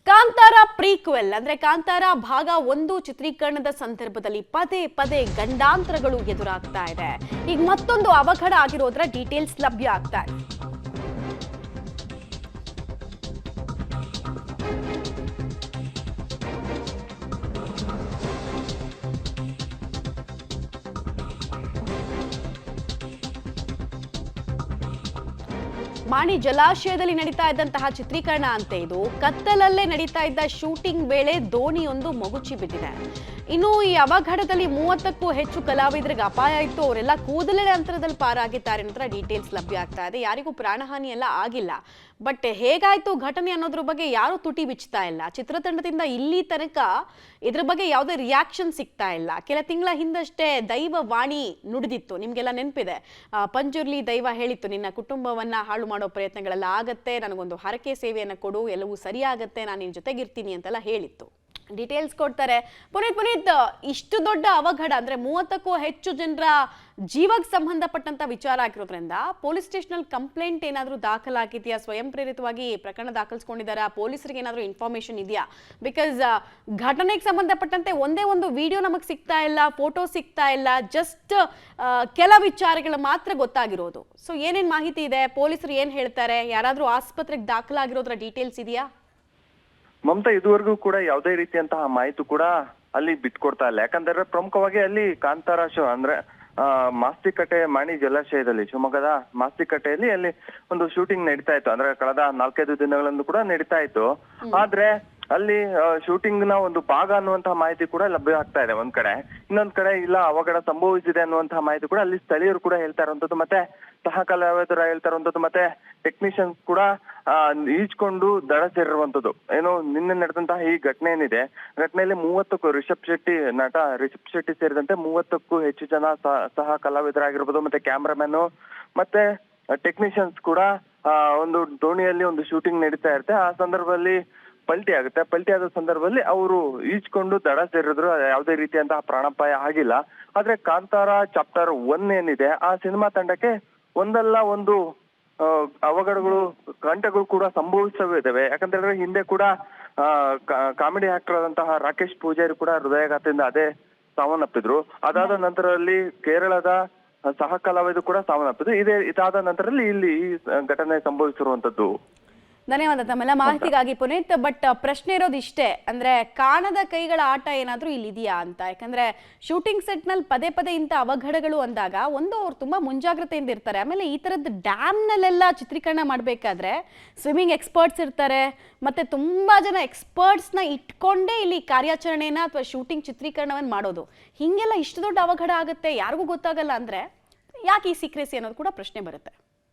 Kantara prequel ಅಂದ್ರೆ ಕಾಂತಾರ ಭಾಗ 1 ಚಿತ್ರೀಕರಣದ ಸಂದರ್ಭದಲ್ಲಿ ಪದೇ ಪದೇ ಗಂಡಾಂತರಗಳು ಎದುರಾಗ್ತಾ ಇದೆ. ಈಗ ಮತ್ತೊಂದು ಅವಘಡ ಆಗಿರೋದ್ರ ಡೀಟೇಲ್ಸ್ ಲಭ್ಯ ಆಗ್ತಾ ಇದೆ. ಮಾಣಿ ಜಲಾಶಯದಲ್ಲಿ ನಡೀತಾ ಇದ್ದಂತಹ ಚಿತ್ರೀಕರಣ ಅಂತೆ ಇದು. ಕತ್ತಲಲ್ಲೇ ನಡೀತಾ ಇದ್ದ ಶೂಟಿಂಗ್ ವೇಳೆ ದೋಣಿಯೊಂದು ಮಗುಚಿ ಬಿದ್ದಿದೆ. ಇನ್ನು ಈ ಅವಘಡದಲ್ಲಿ 30ಕ್ಕೂ ಹೆಚ್ಚು ಕಲಾವಿದರಿಗೆ ಅಪಾಯ ಇತ್ತು. ಅವರೆಲ್ಲ ಕೂದಲೇ ಅಂತರದಲ್ಲಿ ಪಾರಾಗಿದ್ದಾರೆ ಅಂತ ಡೀಟೇಲ್ಸ್ ಲಭ್ಯ ಆಗ್ತಾ ಇದೆ. ಯಾರಿಗೂ ಪ್ರಾಣಹಾನಿ ಎಲ್ಲ ಆಗಿಲ್ಲ. ಬಟ್ ಹೇಗಾಯ್ತು ಘಟನೆ ಅನ್ನೋದ್ರ ಬಗ್ಗೆ ಯಾರು ತುಟಿ ಬಿಚ್ತಾ ಇಲ್ಲ. ಚಿತ್ರತಂಡದಿಂದ ಇಲ್ಲಿ ತನಕ ಇದ್ರ ಬಗ್ಗೆ ಯಾವುದೇ ರಿಯಾಕ್ಷನ್ ಸಿಗ್ತಾ ಇಲ್ಲ. ಕೆಲ ತಿಂಗಳ ಹಿಂದಷ್ಟೇ ದೈವ ವಾಣಿ ನುಡಿದಿತ್ತು, ನಿಮ್ಗೆಲ್ಲ ನೆನಪಿದೆ. ಪಂಜುರ್ಲಿ ದೈವ ಹೇಳಿತ್ತು, ನಿನ್ನ ಕುಟುಂಬವನ್ನ ಹಾಳು ಮಾಡೋ ಪ್ರಯತ್ನಗಳೆಲ್ಲ ಆಗತ್ತೆ, ನನಗೊಂದು ಹರಕೆ ಸೇವೆಯನ್ನು ಕೊಡು, ಎಲ್ಲವೂ ಸರಿಯಾಗತ್ತೆ, ನಾನು ನಿನ್ನ ಜೊತೆಗಿರ್ತೀನಿ ಅಂತೆಲ್ಲ ಹೇಳಿತ್ತು. ಡೀಟೇಲ್ಸ್ ಕೊಡ್ತಾರೆ. ಪುನೀತ್, ಇಷ್ಟು ದೊಡ್ಡ ಅವಘಡ ಅಂದ್ರೆ 30ಕ್ಕೂ ಹೆಚ್ಚು ಜನರ ಜೀವಕ್ಕೆ ಸಂಬಂಧಪಟ್ಟಂತ ವಿಚಾರ ಆಗಿರೋದ್ರಿಂದ ಪೊಲೀಸ್ ಸ್ಟೇಷನ್ ಕಂಪ್ಲೇಂಟ್ ಏನಾದರೂ ದಾಖಲಾಗಿದೆಯಾ? ಸ್ವಯಂ ಪ್ರೇರಿತವಾಗಿ ಪ್ರಕರಣ ದಾಖಲಿಸಿಕೊಂಡಿದ್ದಾರಾ? ಪೊಲೀಸರಿಗೆ ಏನಾದರೂ ಇನ್ಫಾರ್ಮೇಶನ್ ಇದೆಯಾ? ಬಿಕಾಸ್ ಘಟನೆಗೆ ಸಂಬಂಧಪಟ್ಟಂತೆ ಒಂದೇ ಒಂದು ವಿಡಿಯೋ ನಮಗೆ ಸಿಗ್ತಾ ಇಲ್ಲ, ಫೋಟೋ ಸಿಗ್ತಾ ಇಲ್ಲ, ಜಸ್ಟ್ ಕೆಲ ವಿಚಾರಗಳು ಮಾತ್ರ ಗೊತ್ತಾಗಿರೋದು. ಸೊ ಏನೇನ್ ಮಾಹಿತಿ ಇದೆ? ಪೊಲೀಸರು ಏನ್ ಹೇಳ್ತಾರೆ? ಯಾರಾದ್ರೂ ಆಸ್ಪತ್ರೆಗೆ ದಾಖಲಾಗಿರೋದ್ರ ಡೀಟೇಲ್ಸ್ ಇದೆಯಾ? ಮಮತಾ, ಇದುವರೆಗೂ ಕೂಡ ಯಾವುದೇ ರೀತಿಯಂತಹ ಮಾಹಿತಿ ಕೂಡ ಅಲ್ಲಿ ಬಿಟ್ಕೊಡ್ತಾ ಇಲ್ಲ. ಯಾಕಂದ್ರೆ ಪ್ರಮುಖವಾಗಿ ಅಲ್ಲಿ ಕಾಂತಾರ ಶೋ ಅಂದ್ರೆ ಮಾಸ್ತಿಕಟ್ಟೆ ಮಾಣಿ ಜಲಾಶಯದಲ್ಲಿ, ಶಿವಮೊಗ್ಗದ ಮಾಸ್ತಿಕಟ್ಟೆಯಲ್ಲಿ ಅಲ್ಲಿ ಒಂದು ಶೂಟಿಂಗ್ ನಡೀತಾ ಇತ್ತು. ಅಂದ್ರೆ ಕಳೆದ 4-5 ದಿನಗಳಿಂದ ಕೂಡ ನಡೀತಾ ಇತ್ತು. ಆದ್ರೆ ಅಲ್ಲಿ ಶೂಟಿಂಗ್ ನ ಒಂದು ಭಾಗ ಅನ್ನುವಂತಹ ಮಾಹಿತಿ ಕೂಡ ಲಭ್ಯ ಆಗ್ತಾ ಇದೆ ಒಂದ್ ಕಡೆ. ಇನ್ನೊಂದ್ ಕಡೆ ಇಲ್ಲ ಅವಘಡ ಸಂಭವಿಸಿದೆ ಅನ್ನುವಂತಹ ಮಾಹಿತಿ ಕೂಡ ಅಲ್ಲಿ ಸ್ಥಳೀಯರು ಕೂಡ ಹೇಳ್ತಾ ಇರುವಂತದ್ದು, ಮತ್ತೆ ಸಹ ಕಲಾವಿದರು ಹೇಳ್ತಾ ಇರುವಂತದ್ದು, ಮತ್ತೆ ಟೆಕ್ನಿಷಿಯನ್ಸ್ ಕೂಡ ಈಜ್ಕೊಂಡು ದಡ ಸೇರಿರುವಂತದ್ದು. ಏನು ನಿನ್ನೆ ನಡೆದಂತಹ ಈ ಘಟನೆ ಏನಿದೆ, ಘಟನೆಯಲ್ಲಿ 30ಕ್ಕೂ ನಟ ರಿಷಬ್ ಶೆಟ್ಟಿ ಸೇರಿದಂತೆ 30ಕ್ಕೂ ಹೆಚ್ಚು ಜನ ಸಹ ಕಲಾವಿದರಾಗಿರ್ಬೋದು, ಮತ್ತೆ ಕ್ಯಾಮ್ರಾಮನ್ ಮತ್ತೆ ಟೆಕ್ನಿಷಿಯನ್ಸ್ ಕೂಡ ಒಂದು ದೋಣಿಯಲ್ಲಿ ಒಂದು ಶೂಟಿಂಗ್ ನಡೀತಾ ಇರುತ್ತೆ. ಆ ಸಂದರ್ಭದಲ್ಲಿ ಪಲ್ಟಿ ಆಗುತ್ತೆ. ಪಲ್ಟಿ ಆದ ಸಂದರ್ಭದಲ್ಲಿ ಅವರು ಈಜ್ಕೊಂಡು ದಡ ಸೇರಿದ್ರು. ಯಾವುದೇ ರೀತಿಯಂತಹ ಪ್ರಾಣಾಪಾಯ ಆಗಿಲ್ಲ. ಆದ್ರೆ ಕಾಂತಾರ ಚಾಪ್ಟರ್ 1 ಏನಿದೆ, ಆ ಸಿನಿಮಾ ತಂಡಕ್ಕೆ ಒಂದಲ್ಲ ಒಂದು ಅವಘಡಗಳು, ಗಂಟೆಗಳು ಕೂಡ ಸಂಭವಿಸವಿದ್ದಾವೆ. ಯಾಕಂತಂದ್ರೆ ಹಿಂದೆ ಕೂಡ ಕಾಮಿಡಿ ಆಕ್ಟರ್ ಆದಂತಹ ರಾಕೇಶ್ ಪೂಜಾರಿ ಕೂಡ ಹೃದಯಾಘಾತದಿಂದ ಅದೇ ಸಾವನ್ನಪ್ಪಿದ್ರು. ಅದಾದ ನಂತರದಲ್ಲಿ ಕೇರಳದ ಸಹ ಕಲಾವಿದರು ಕೂಡ ಸಾವನ್ನಪ್ಪಿದ್ರು. ಇದಾದ ನಂತರದಲ್ಲಿ ಇಲ್ಲಿ ಈ ಘಟನೆ ಸಂಭವಿಸಿರುವಂತದ್ದು. ಧನ್ಯವಾದ ತಮ್ಮೆಲ್ಲ ಮಾಹಿತಿಗಾಗಿ ಪುನೀತ್. ಬಟ್ ಪ್ರಶ್ನೆ ಇರೋದು ಇಷ್ಟೇ, ಅಂದ್ರೆ ಕಾಣದ ಕೈಗಳ ಆಟ ಏನಾದ್ರೂ ಇಲ್ಲಿ ಇದೆಯಾ ಅಂತ. ಯಾಕಂದ್ರೆ ಶೂಟಿಂಗ್ ಸೆಟ್ ನಲ್ಲಿ ಪದೇ ಪದೇ ಇಂಥ ಅವಘಡಗಳು ಅಂದಾಗ ಅವ್ರು ತುಂಬಾ ಮುಂಜಾಗ್ರತೆಯಿಂದ ಇರ್ತಾರೆ. ಆಮೇಲೆ ಈ ತರದ ಡ್ಯಾಮ್ ನಲ್ಲೆಲ್ಲ ಚಿತ್ರೀಕರಣ ಮಾಡ್ಬೇಕಾದ್ರೆ ಸ್ವಿಮ್ಮಿಂಗ್ ಎಕ್ಸ್ಪರ್ಟ್ಸ್ ಇರ್ತಾರೆ, ಮತ್ತೆ ತುಂಬಾ ಜನ ಎಕ್ಸ್ಪರ್ಟ್ಸ್ ನ ಇಟ್ಕೊಂಡೇ ಇಲ್ಲಿ ಕಾರ್ಯಾಚರಣೆನ ಅಥವಾ ಶೂಟಿಂಗ್ ಚಿತ್ರೀಕರಣವನ್ನ ಮಾಡೋದು. ಹಿಂಗೆಲ್ಲ ಇಷ್ಟು ದೊಡ್ಡ ಅವಘಡ ಆಗುತ್ತೆ, ಯಾರಿಗೂ ಗೊತ್ತಾಗಲ್ಲ ಅಂದ್ರೆ ಯಾಕೆ ಈ ಸೀಕ್ರೆಸಿ ಅನ್ನೋದು ಕೂಡ ಪ್ರಶ್ನೆ ಬರುತ್ತೆ.